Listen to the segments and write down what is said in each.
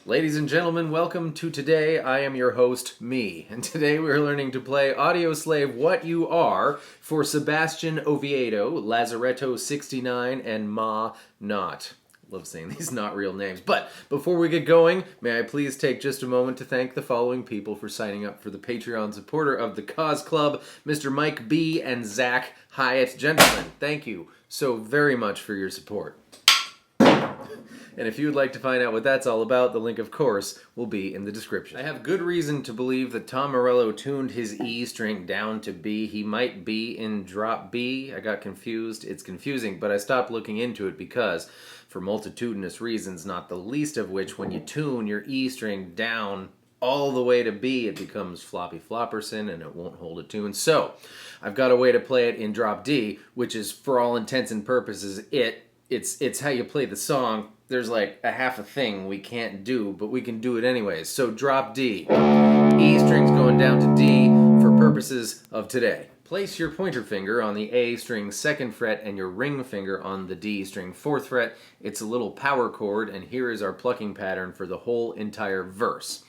Ladies and gentlemen, welcome to today. I am your host, me, and today we're learning to play Audioslave What You Are for Sebastian Oviedo, Lazaretto 69, and Ma Not. Love saying these not real names. But before we get going, may I please take just a moment to thank the following people for signing up for the Patreon supporter of the Cause Club, Mr. Mike B. and Zach Hyatt. Gentlemen, thank you so very much for your support. And if you would like to find out what that's all about, the link, of course, will be in the description. I have good reason to believe that Tom Morello tuned his E string down to B. He might be in drop B. I got confused. It's confusing, but I stopped looking into it because, for multitudinous reasons, not the least of which, when you tune your E string down all the way to B, it becomes floppy flopperson and it won't hold a tune. So, I've got a way to play it in drop D, which is, for all intents and purposes, it's how you play the song. There's like a half a thing we can't do, but we can do it anyways. So drop D. E string's going down to D for purposes of today. Place your pointer finger on the A string 2nd fret and your ring finger on the D string 4th fret. It's a little power chord, and here is our plucking pattern for the whole entire verse.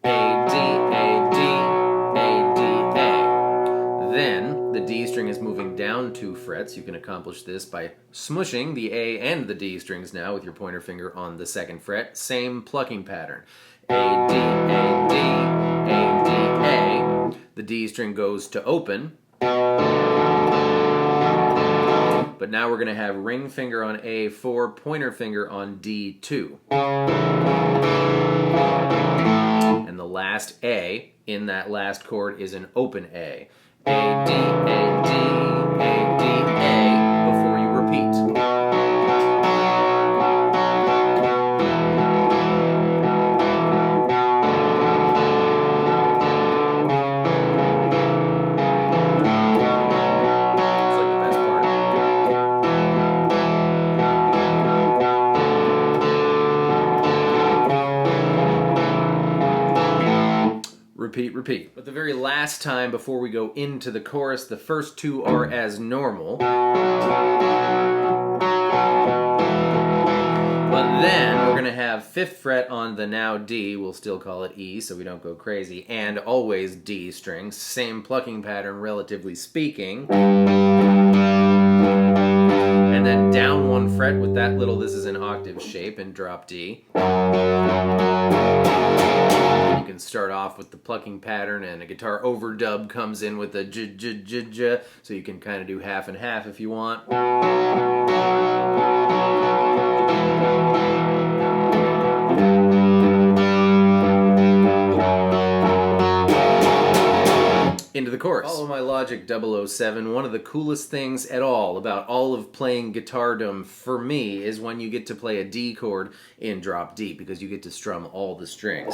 A, D, A, D, A, D, A. Then, the D string is moving down 2 frets. You can accomplish this by smushing the A and the D strings now with your pointer finger on the 2nd fret. Same plucking pattern. A, D, A, D, A, D, A. The D string goes to open. But now we're going to have ring finger on A4, pointer finger on D2. And the last A in that last chord is an open A. A, D, A, D, A, D, A, before you repeat. It's like the best part. Repeat, repeat. But the very last time before we go into the chorus, the first two are as normal. But then we're going to have 5th fret on the now D, we'll still call it E so we don't go crazy, and always D strings. Same plucking pattern, relatively speaking. And then down 1 fret with that little, this is an octave shape, and drop D. You can start off with the plucking pattern, and a guitar overdub comes in with a j j j j, so you can kind of do half and half if you want. Into the chorus. Follow my logic 007. One of the coolest things at all about all of playing guitardom for me is when you get to play a D chord in drop D, because you get to strum all the strings.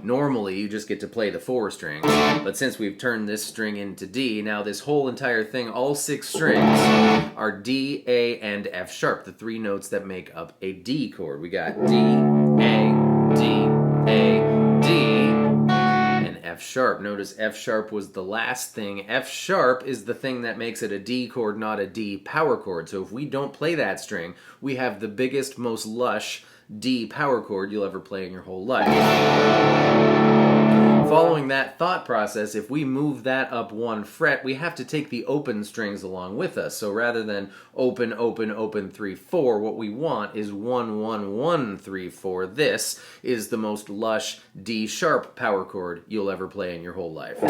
Normally you just get to play the 4 strings, but since we've turned this string into D, now this whole entire thing, all 6 strings, are D, A, and F sharp, the 3 notes that make up a D chord. We got D, A, D, A, D, F sharp. Notice F sharp was the last thing. F sharp is the thing that makes it a D chord, not a D power chord. So if we don't play that string, we have the biggest, most lush D power chord you'll ever play in your whole life. Following that thought process, if we move that up 1 fret, we have to take the open strings along with us. So rather than open, open, open, 3, 4, what we want is 1, 1, 1, 3, 4. This is the most lush D sharp power chord you'll ever play in your whole life. We're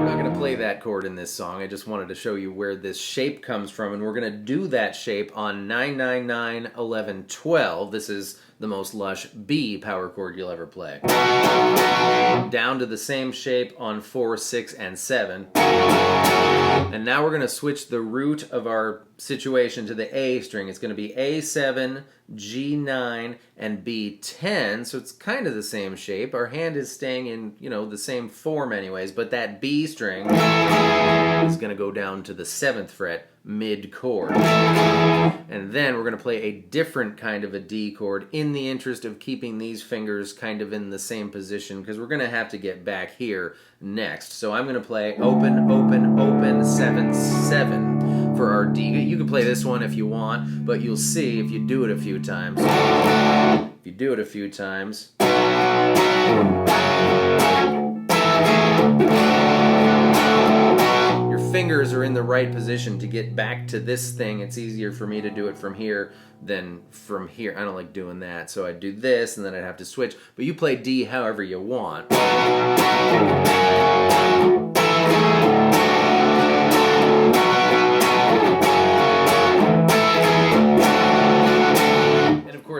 not going to play that chord in this song. I just wanted to show you where this shape comes from, and we're going to do that shape on 9, 9, 9, 11, 12. This is the most lush B power chord you'll ever play. Down to the same shape on 4, 6, and 7. And now we're going to switch the root of our situation to the A string. It's going to be A7, G9, and B10, so it's kind of the same shape. Our hand is staying in, the same form anyways, but that B string is going to go down to the 7th fret, mid chord. And then we're going to play a different kind of a D chord in the interest of keeping these fingers kind of in the same position, because we're going to have to get back here next. So I'm going to play open, open, open, 7, 7 for our D. You can play this one if you want, but you'll see if you do it a few times. do it a few times, your fingers are in the right position to get back to this thing. It's easier for me to do it from here than from here. I don't like doing that, so I'd do this and then I'd have to switch. But you play D however you want.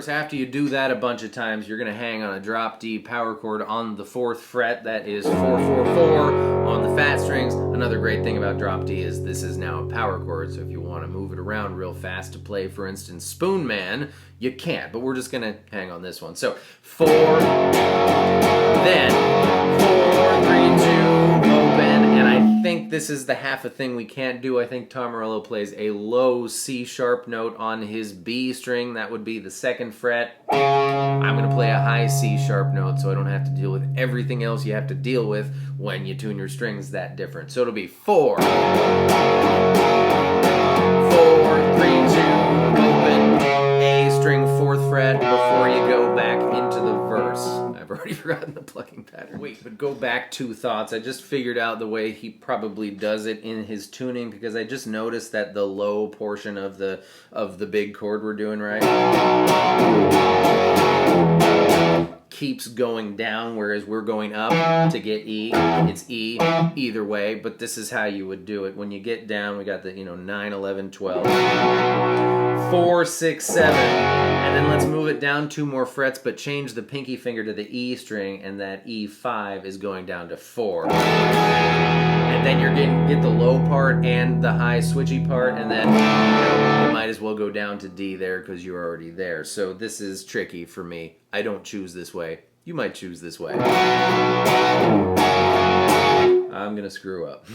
After you do that a bunch of times, you're going to hang on a drop D power chord on the 4th fret. That is 4, 4, 4 on the fat strings. Another great thing about drop D is this is now a power chord, so if you want to move it around real fast to play, for instance, Spoon Man, you can't, but we're just going to hang on this one. So 4, then 4, 3, 2, open, and I think this is the half a thing we can't do. I think Tom Morello plays a low C sharp note on his B string. That would be the 2nd fret. I'm going to play a high C sharp note so I don't have to deal with everything else you have to deal with when you tune your strings that different. So it'll be 4, 4, 3, 2, open, A string 4th fret before you go back into the verse. I've already forgotten the plucking pattern. Wait, but go back 2 thoughts. I just figured out the way he probably does it in his tuning, because I just noticed that the low portion of the big chord we're doing, right, keeps going down, whereas we're going up to get E. It's E either way, but this is how you would do it. When you get down, we got the 9, 11, 12, 4, 6, 7, and then let's move it down 2 more frets, but change the pinky finger to the E string, and that E5 is going down to 4. And then you're get the low part and the high switchy part, and then you might as well go down to D there because you're already there. So this is tricky for me. I don't choose this way. You might choose this way. I'm gonna screw up.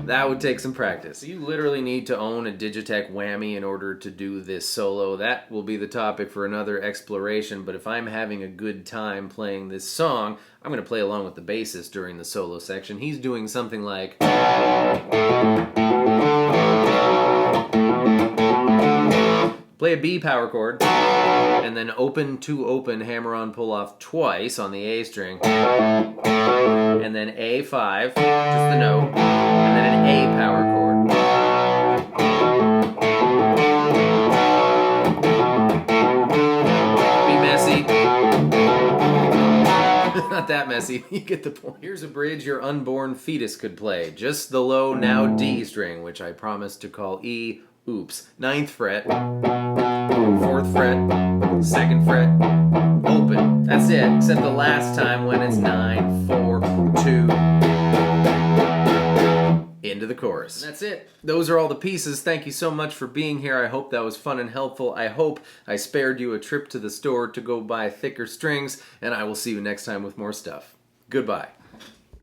That would take some practice. You literally need to own a Digitech whammy in order to do this solo. That will be the topic for another exploration, but if I'm having a good time playing this song, I'm going to play along with the bassist during the solo section. He's doing something like... Play a B power chord, and then open to open, hammer on pull off twice on the A string, and then A5, just the note, and then an A power chord. Be messy. Not that messy, you get the point. Here's a bridge your unborn fetus could play. Just the low, now D string, which I promised to call E. Oops. 9th fret, 4th fret, 2nd fret, open. That's it, except the last time when it's 9, 4, 2, into the chorus. And that's it. Those are all the pieces. Thank you so much for being here. I hope that was fun and helpful. I hope I spared you a trip to the store to go buy thicker strings, and I will see you next time with more stuff. Goodbye.